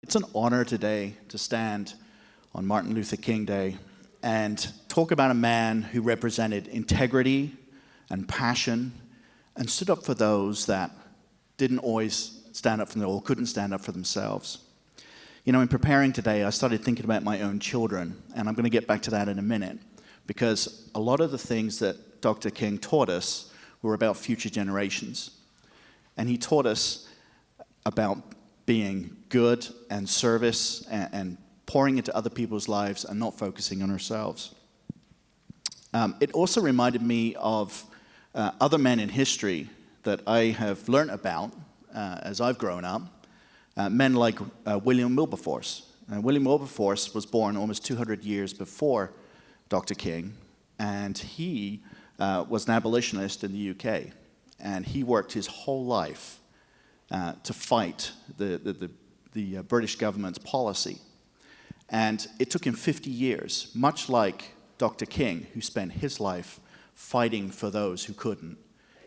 It's an honor today to stand on Martin Luther King Day and talk about a man who represented integrity and passion and stood up for those that didn't always stand up for them or couldn't stand up for themselves. You know, in preparing today, I started thinking about my own children, and I'm going to get back to that in a minute, because a lot of the things that Dr. King taught us were about future generations. And he taught us about being good and service and pouring into other people's lives and not focusing on ourselves. It also reminded me of other men in history that I have learned about as I've grown up, men like William Wilberforce. William Wilberforce was born almost 200 years before Dr. King, and he was an abolitionist in the UK, and he worked his whole life to fight the British government's policy. And it took him 50 years, much like Dr. King, who spent his life fighting for those who couldn't.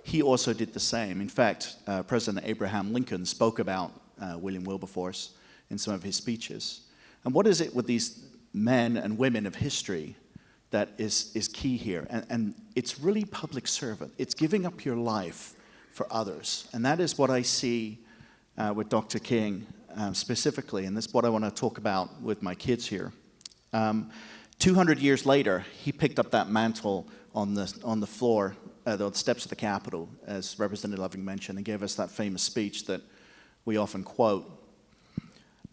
He also did the same. In fact, President Abraham Lincoln spoke about William Wilberforce in some of his speeches. And what is it with these men and women of history that is key here? And it's really public servant. It's giving up your life for others. And that is what I see with Dr. King specifically, and that's what I want to talk about with my kids here. 200 years later, he picked up that mantle on the floor, the steps of the Capitol, as Representative Loving mentioned, and gave us that famous speech that we often quote.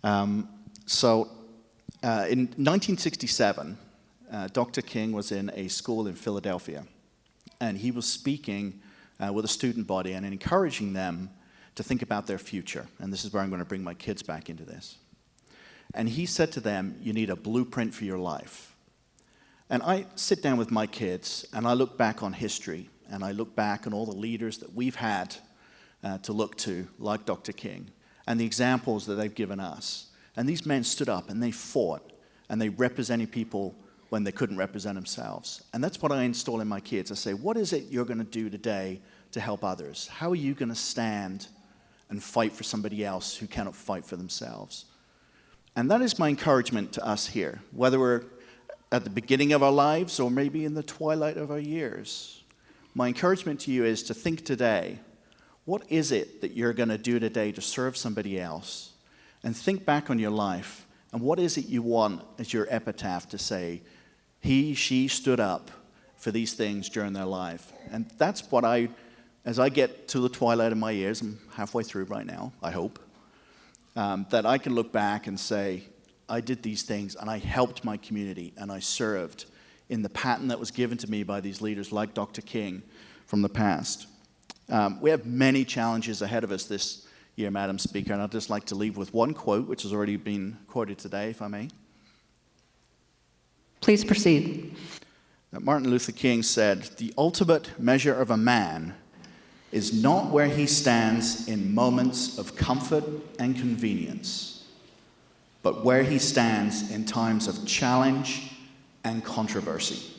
In 1967, Dr. King was in a school in Philadelphia, and he was speaking with a student body and encouraging them to think about their future. And this is where I'm going to bring my kids back into this. And he said to them, you need a blueprint for your life. And I sit down with my kids, and I look back on history, and I look back on all the leaders that we've had to look to, like Dr. King, and the examples that they've given us. And these men stood up, and they fought, and they represented people when they couldn't represent themselves. And that's what I install in my kids. I say, what is it you're going to do today to help others? How are you going to stand and fight for somebody else who cannot fight for themselves? And that is my encouragement to us here, whether we're at the beginning of our lives or maybe in the twilight of our years. My encouragement to you is to think today, what is it that you're going to do today to serve somebody else? And think back on your life, and what is it you want as your epitaph to say, he, she stood up for these things during their life. And that's what as I get to the twilight of my years, I'm halfway through right now, I hope, that I can look back and say, I did these things, and I helped my community, and I served in the pattern that was given to me by these leaders like Dr. King from the past. We have many challenges ahead of us this year, Madam Speaker, and I'd just like to leave with one quote, which has already been quoted today, if I may. Please proceed. Martin Luther King said, the ultimate measure of a man is not where he stands in moments of comfort and convenience, but where he stands in times of challenge and controversy.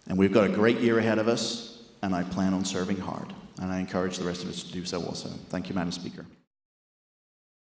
And we've got a great year ahead of us, and I plan on serving hard. And I encourage the rest of us to do so also. Thank you, Madam Speaker.